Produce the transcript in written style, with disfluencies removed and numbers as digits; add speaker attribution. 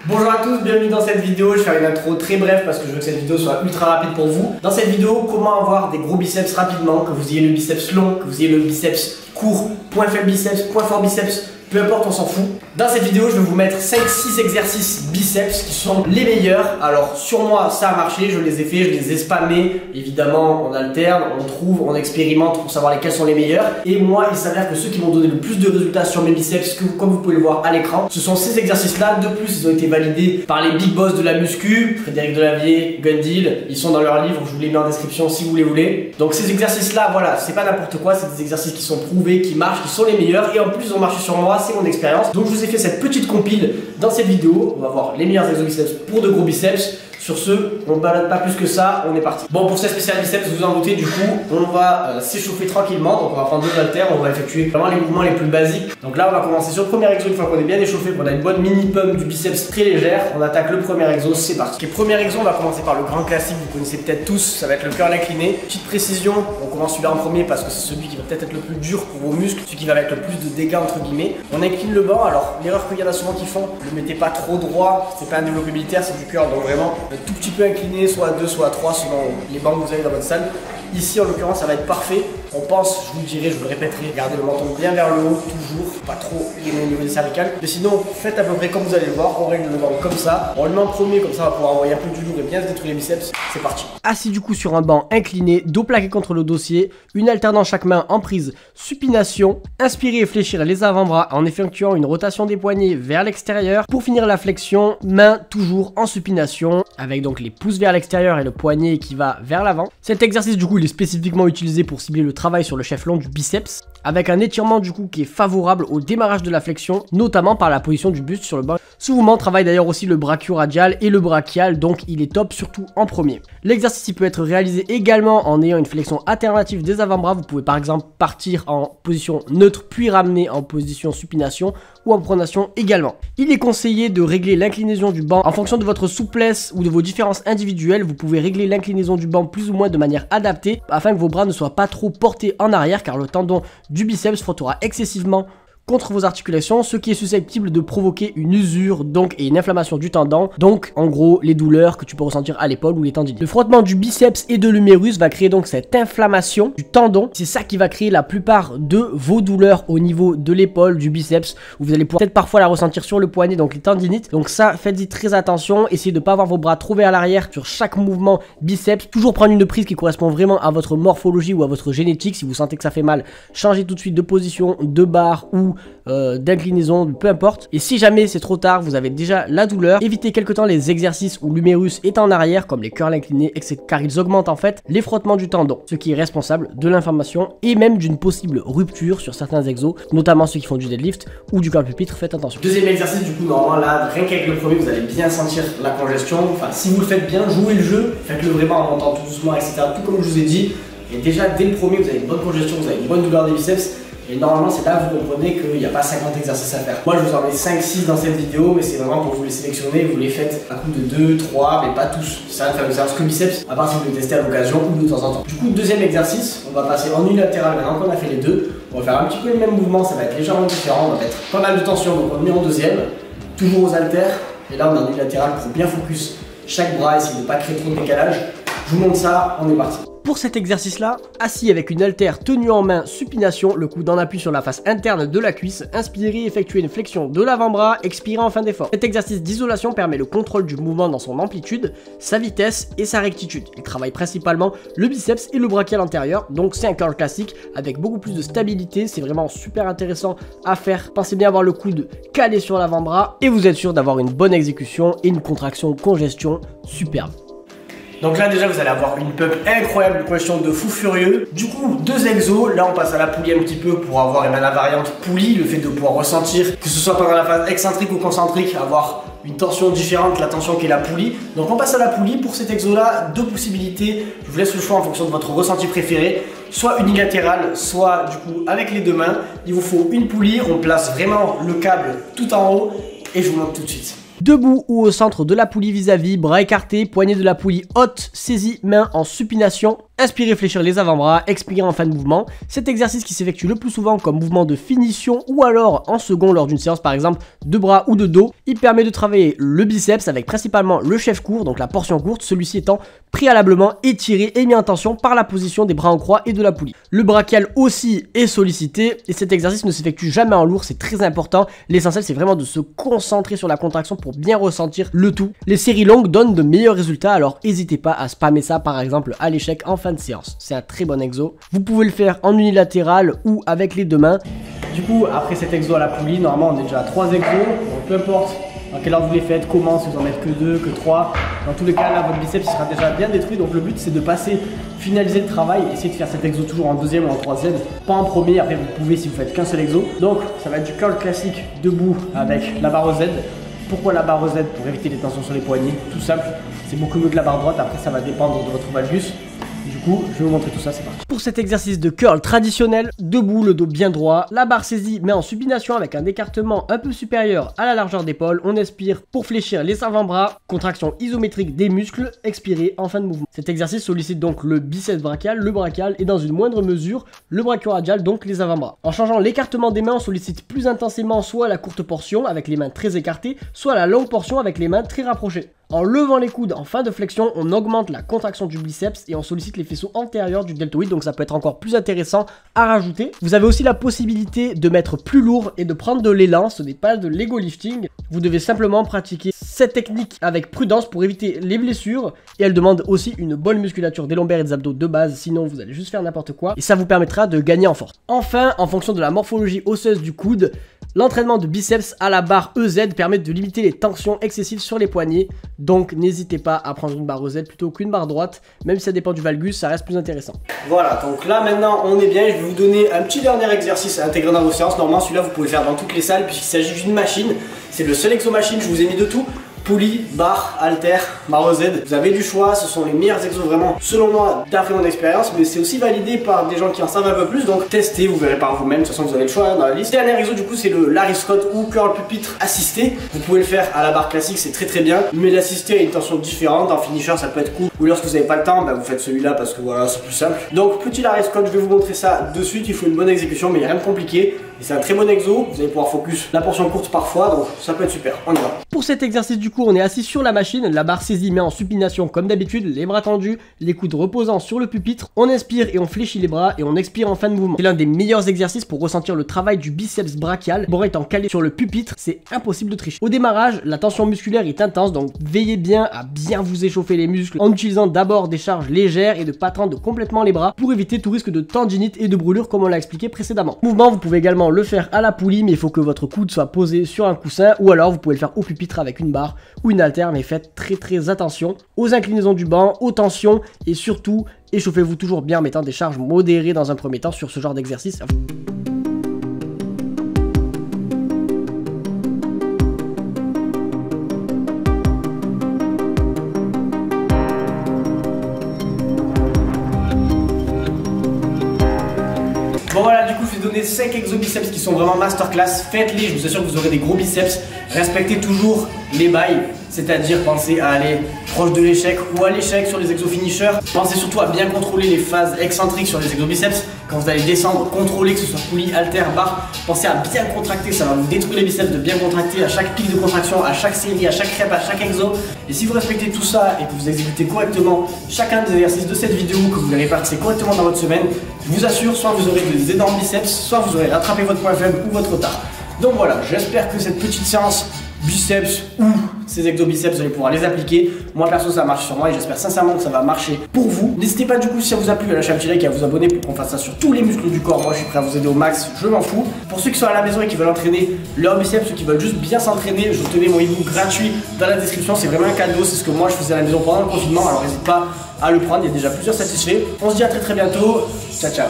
Speaker 1: Bonjour à tous, bienvenue dans cette vidéo. Je vais faire une intro très brève parce que je veux que cette vidéo soit ultra rapide pour vous. Dans cette vidéo, comment avoir des gros biceps rapidement, que vous ayez le biceps long, que vous ayez le biceps court, point faible biceps, point fort biceps, peu importe, on s'en fout. Dans cette vidéo, je vais vous mettre 5-6 exercices biceps qui sont les meilleurs. Alors sur moi, ça a marché, je les ai fait, je les ai spammés. Évidemment, on alterne, on trouve, on expérimente pour savoir lesquels sont les meilleurs. Et moi, il s'avère que ceux qui m'ont donné le plus de résultats sur mes biceps, comme vous pouvez le voir à l'écran, ce sont ces exercices-là. De plus, ils ont été validés par les big boss de la muscu, Frédéric Delavier, Gundil. Ils sont dans leur livre, je vous les mets en description si vous les voulez. Donc ces exercices-là, voilà, c'est pas n'importe quoi, c'est des exercices qui sont prouvés, qui marchent, qui sont les meilleurs. Et en plus, ils ont marché sur moi, c'est mon expérience. Donc je vous ai fait cette petite compile dans cette vidéo. On va voir les meilleurs exos biceps pour de gros biceps. Sur ce, on ne balade pas plus que ça, on est parti. Bon, pour cette spéciale biceps, vous en doutez, du coup, on va s'échauffer tranquillement. Donc on va prendre deux haltères, on va effectuer vraiment les mouvements les plus basiques. Donc là, on va commencer sur le premier exo. Une fois qu'on est bien échauffé, qu'on a une bonne mini pump du biceps très légère, on attaque le premier exo, c'est parti. Ok, premier exo, on va commencer par le grand classique, vous connaissez peut-être tous, ça va être le curl incliné. Petite précision, on commence celui-là en premier parce que c'est celui qui va peut-être être le plus dur pour vos muscles, celui qui va mettre le plus de dégâts entre guillemets. On incline le banc, alors l'erreur qu'il y en a souvent qui font, ne mettez pas trop droit, c'est pas un développé militaire, c'est du curl, donc vraiment un tout petit peu incliné, soit à 2, soit à 3 selon les bancs que vous avez dans votre salle. Ici en l'occurrence ça va être parfait. On pense, je vous le dirai, je vous le répéterai, gardez le menton bien vers le haut, toujours, pas trop au niveau des cervicales. Mais sinon, faites à peu près comme vous allez le voir, on règle le banc comme ça. On le met en premier, comme ça on va pouvoir envoyer un peu du lourd et bien se détruire les biceps. C'est parti. Assis du coup sur un banc incliné, dos plaqué contre le dossier, une alternance dans chaque main en prise supination. Inspirez et fléchir les avant-bras en effectuant une rotation des poignets vers l'extérieur. Pour finir la flexion, main toujours en supination, avec donc les pouces vers l'extérieur et le poignet qui va vers l'avant. Cet exercice du coup il est spécifiquement utilisé pour cibler le travail sur le chef long du biceps, avec un étirement du coup qui est favorable au démarrage de la flexion, notamment par la position du buste sur le banc. Ce mouvement travaille d'ailleurs aussi le brachio-radial et le brachial, donc il est top surtout en premier. L'exercice il peut être réalisé également en ayant une flexion alternative des avant-bras. Vous pouvez par exemple partir en position neutre puis ramener en position supination ou en pronation également. Il est conseillé de régler l'inclinaison du banc en fonction de votre souplesse ou de vos différences individuelles. Vous pouvez régler l'inclinaison du banc plus ou moins de manière adaptée afin que vos bras ne soient pas trop portés en arrière, car le tendon du biceps frottera excessivement contre vos articulations, ce qui est susceptible de provoquer une usure donc et une inflammation du tendon, donc en gros les douleurs que tu peux ressentir à l'épaule ou les tendinites. Le frottement du biceps et de l'humérus va créer donc cette inflammation du tendon, c'est ça qui va créer la plupart de vos douleurs au niveau de l'épaule, du biceps, où vous allez peut-être parfois la ressentir sur le poignet, donc les tendinites. Donc ça, faites-y très attention, essayez de ne pas avoir vos bras trop vers l'arrière sur chaque mouvement biceps, toujours prendre une prise qui correspond vraiment à votre morphologie ou à votre génétique. Si vous sentez que ça fait mal, changez tout de suite de position, de barre ou d'inclinaison, peu importe. Et si jamais c'est trop tard, vous avez déjà la douleur, évitez quelque temps les exercices où l'humérus est en arrière, comme les curls inclinés, etc., car ils augmentent en fait les frottements du tendon, ce qui est responsable de l'inflammation et même d'une possible rupture sur certains exos, notamment ceux qui font du deadlift ou du curl pupitre. Faites attention. Deuxième exercice, du coup, normalement là, rien qu'avec le premier, vous allez bien sentir la congestion. Enfin, si vous le faites bien, jouez le jeu, faites-le vraiment en montant tout doucement, etc., tout comme je vous ai dit. Et déjà dès le premier, vous avez une bonne congestion, vous avez une bonne douleur des biceps. Et normalement c'est là que vous comprenez qu'il n'y a pas 50 exercices à faire. Moi je vous en mets 5-6 dans cette vidéo, mais c'est vraiment pour vous les sélectionner. Vous les faites à coup de 2, 3, mais pas tous. Ça va faire une séance que biceps, à part si vous les testez à l'occasion ou de temps en temps. Du coup, deuxième exercice, on va passer en unilatéral maintenant qu'on a fait les deux. On va faire un petit peu le même mouvement, ça va être légèrement différent. On va mettre pas mal de tension, donc on le met en deuxième, toujours aux haltères. Et là on est en unilatéral pour bien focus chaque bras, essayer de ne pas créer trop de décalage. Je vous montre ça, on est parti. Pour cet exercice-là, assis avec une haltère tenue en main, supination, le coude en appui sur la face interne de la cuisse, inspirez, effectuez une flexion de l'avant-bras, expirez en fin d'effort. Cet exercice d'isolation permet le contrôle du mouvement dans son amplitude, sa vitesse et sa rectitude. Il travaille principalement le biceps et le brachial antérieur, donc c'est un curl classique avec beaucoup plus de stabilité, c'est vraiment super intéressant à faire. Pensez bien avoir le coude calé sur l'avant-bras et vous êtes sûr d'avoir une bonne exécution et une contraction-congestion superbe. Donc là déjà vous allez avoir une pump incroyable, une congestion de fou furieux. Du coup deux exos, là on passe à la poulie un petit peu pour avoir la variante poulie, le fait de pouvoir ressentir, que ce soit pendant la phase excentrique ou concentrique, avoir une tension différente, la tension qui est la poulie. Donc on passe à la poulie. Pour cet exo là, deux possibilités, je vous laisse le choix en fonction de votre ressenti préféré, soit unilatéral, soit du coup avec les deux mains. Il vous faut une poulie, on place vraiment le câble tout en haut et je vous montre tout de suite. Debout ou au centre de la poulie vis-à-vis, bras écartés, poignée de la poulie haute, saisie, main en supination. Inspirer, fléchir les avant-bras, expirer en fin de mouvement. Cet exercice qui s'effectue le plus souvent comme mouvement de finition ou alors en second lors d'une séance par exemple de bras ou de dos. Il permet de travailler le biceps avec principalement le chef court, donc la portion courte, celui-ci étant préalablement étiré et mis en tension par la position des bras en croix et de la poulie. Le brachial aussi est sollicité et cet exercice ne s'effectue jamais en lourd, c'est très important. L'essentiel c'est vraiment de se concentrer sur la contraction pour bien ressentir le tout. Les séries longues donnent de meilleurs résultats, alors n'hésitez pas à spammer ça par exemple à l'échec en fin de séance. C'est un très bon exo. Vous pouvez le faire en unilatéral ou avec les deux mains. Du coup, après cet exo à la poulie, normalement on est déjà à 3 exos. Donc peu importe dans quelle ordre vous les faites, comment, si vous en mettez que 2, que 3. Dans tous les cas, là, votre biceps sera déjà bien détruit. Donc le but, c'est de passer, finaliser le travail, essayer de faire cet exo toujours en deuxième ou en troisième. Pas en premier, après vous pouvez si vous faites qu'un seul exo. Donc ça va être du curl classique debout avec la barre au Z. Pourquoi la barre au Z? Pour éviter les tensions sur les poignets. Tout simple, c'est beaucoup mieux que la barre droite. Après, ça va dépendre de votre valgus. Du coup, je vais vous montrer tout ça, c'est parti. Pour cet exercice de curl traditionnel, debout, le dos bien droit, la barre saisie mais en supination avec un écartement un peu supérieur à la largeur d'épaule. On expire pour fléchir les avant-bras, contraction isométrique des muscles, expirer en fin de mouvement. Cet exercice sollicite donc le biceps brachial, le brachial et dans une moindre mesure le brachioradial, donc les avant-bras. En changeant l'écartement des mains, on sollicite plus intensément soit la courte portion avec les mains très écartées, soit la longue portion avec les mains très rapprochées. En levant les coudes en fin de flexion, on augmente la contraction du biceps et on sollicite les faisceaux antérieurs du deltoïde, donc ça peut être encore plus intéressant à rajouter. Vous avez aussi la possibilité de mettre plus lourd et de prendre de l'élan, ce n'est pas de l'ego lifting. Vous devez simplement pratiquer cette technique avec prudence pour éviter les blessures et elle demande aussi une bonne musculature des lombaires et des abdos de base, sinon vous allez juste faire n'importe quoi et ça vous permettra de gagner en force. Enfin, en fonction de la morphologie osseuse du coude, l'entraînement de biceps à la barre EZ permet de limiter les tensions excessives sur les poignets, donc n'hésitez pas à prendre une barre EZ plutôt qu'une barre droite, même si ça dépend du valgus, ça reste plus intéressant. Voilà, donc là maintenant on est bien, je vais vous donner un petit dernier exercice à intégrer dans vos séances. Normalement celui-là vous pouvez le faire dans toutes les salles puisqu'il s'agit d'une machine, c'est le seul exo machine, je vous ai mis de tout. Poulie, barre, halter, barre Z, vous avez du choix, ce sont les meilleurs exos vraiment selon moi d'après mon expérience, mais c'est aussi validé par des gens qui en savent un peu plus, donc testez, vous verrez par vous-même, de toute façon vous avez le choix hein, dans la liste. Le dernier exo du coup c'est le Larry Scott ou curl pupitre assisté, vous pouvez le faire à la barre classique, c'est très bien, mais l'assisté a une tension différente, en finisher ça peut être cool, ou lorsque vous n'avez pas le temps, bah, vous faites celui-là parce que voilà c'est plus simple. Donc petit Larry Scott, je vais vous montrer ça de suite, il faut une bonne exécution mais il n'y a rien de compliqué. Et c'est un très bon exo, vous allez pouvoir focus la portion courte parfois, donc ça peut être super, on y va. Pour cet exercice du coup, on est assis sur la machine, la barre saisie mais en supination comme d'habitude, les bras tendus, les coudes reposant sur le pupitre, on inspire et on fléchit les bras et on expire en fin de mouvement. C'est l'un des meilleurs exercices pour ressentir le travail du biceps brachial, bras étant calé sur le pupitre, c'est impossible de tricher. Au démarrage, la tension musculaire est intense, donc veillez bien à bien vous échauffer les muscles en utilisant d'abord des charges légères et de pas tendre complètement les bras pour éviter tout risque de tendinite et de brûlure comme on l'a expliqué précédemment. Mouvement, vous pouvez également le faire à la poulie, mais il faut que votre coude soit posé sur un coussin, ou alors vous pouvez le faire au pupitre avec une barre ou une haltère, mais faites très attention aux inclinaisons du banc, aux tensions, et surtout échauffez-vous toujours bien en mettant des charges modérées dans un premier temps sur ce genre d'exercice. Bon voilà, du coup je vais donner 5 exobiceps qui sont vraiment masterclass, faites-les, je vous assure que vous aurez des gros biceps, respectez toujours les bails, c'est-à-dire pensez à aller proche de l'échec ou à l'échec sur les exo-finishers, pensez surtout à bien contrôler les phases excentriques sur les exobiceps, quand vous allez descendre, contrôlez que ce soit poulie, halter, barre, pensez à bien contracter, ça va vous détruire les biceps de bien contracter à chaque pic de contraction, à chaque série, à chaque rep, à chaque exo, et si vous respectez tout ça et que vous exécutez correctement chacun des exercices de cette vidéo, que vous les répartissez correctement dans votre semaine, je vous assure, soit vous aurez des énormes biceps, soit vous aurez rattrapé votre point faible ou votre retard. Donc voilà, j'espère que cette petite séance biceps ou ces exobiceps, vous allez pouvoir les appliquer. Moi perso ça marche sur moi et j'espère sincèrement que ça va marcher pour vous. N'hésitez pas du coup si ça vous a plu à lâcher un petit like et à vous abonner pour qu'on fasse ça sur tous les muscles du corps. Moi je suis prêt à vous aider au max, je m'en fous. Pour ceux qui sont à la maison et qui veulent entraîner leur biceps, ceux qui veulent juste bien s'entraîner, je vous tenais mon ebook gratuit dans la description. C'est vraiment un cadeau, c'est ce que moi je faisais à la maison pendant le confinement, alors n'hésite pas à le prendre, il y a déjà plusieurs satisfaits. On se dit à très bientôt, ciao ciao.